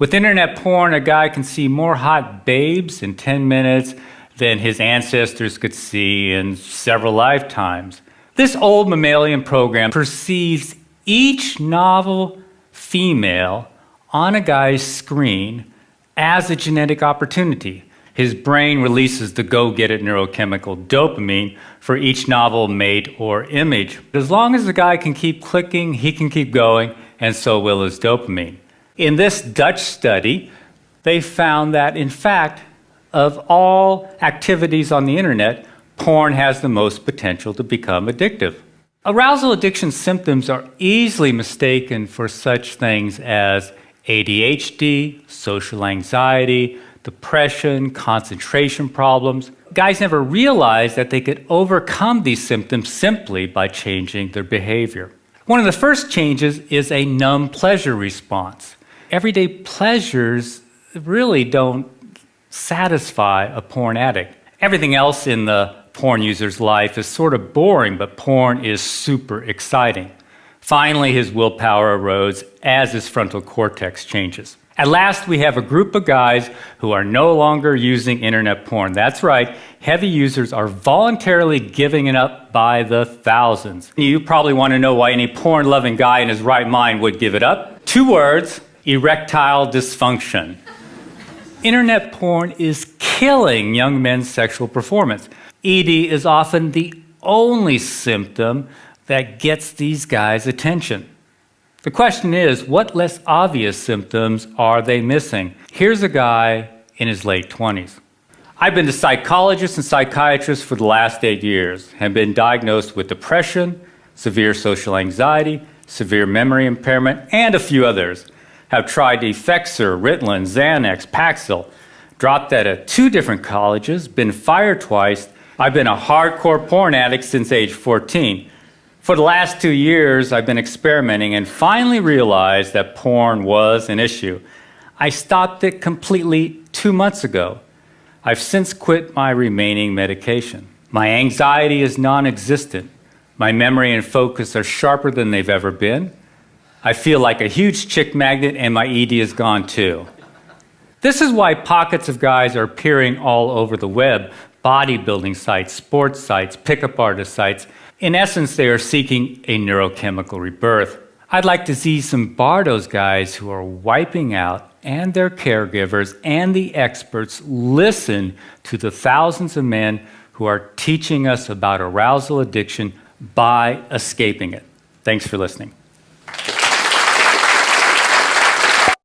With internet porn, a guy can see more hot babes in 10 minutes than his ancestors could see in several lifetimes. This old mammalian program perceives each novel female on a guy's screen as a genetic opportunity. His brain releases the go-get-it neurochemical dopamine for each novel mate or image. As long as the guy can keep clicking, he can keep going, and so will his dopamine. In this Dutch study, they found that, in fact, of all activities on the internet, porn has the most potential to become addictive. Arousal addiction symptoms are easily mistaken for such things as ADHD, social anxiety, depression, concentration problems. Guys never realized that they could overcome these symptoms simply by changing their behavior. One of the first changes is a numb pleasure response. Everyday pleasures really don't satisfy a porn addict. Everything else in the porn user's life is sort of boring, but porn is super exciting. Finally, his willpower erodes as his frontal cortex changes. At last, we have a group of guys who are no longer using internet porn. That's right, heavy users are voluntarily giving it up by the thousands. You probably want to know why any porn-loving guy in his right mind would give it up. 2 words: erectile dysfunction. Internet porn is killing young men's sexual performance. ED is often the only symptom that gets these guys' attention. The question is, what less obvious symptoms are they missing? Here's a guy in his late 20s. I've been to psychologists and psychiatrists for the last 8 years, have been diagnosed with depression, severe social anxiety, severe memory impairment, and a few others. Have tried Effexor, Ritalin, Xanax, Paxil, dropped out of 2 different colleges, been fired twice. I've been a hardcore porn addict since age 14. For the last 2 years, I've been experimenting and finally realized that porn was an issue. I stopped it completely 2 months ago. I've since quit my remaining medication. My anxiety is non-existent. My memory and focus are sharper than they've ever been. I feel like a huge chick magnet, and my ED is gone too. This is why pockets of guys are appearing all over the web: bodybuilding sites, sports sites, pickup artist sites. In essence, they are seeking a neurochemical rebirth. I'd like to see some Bardos guys who are wiping out, and their caregivers and the experts listen to the thousands of men who are teaching us about arousal addiction by escaping it. Thanks for listening.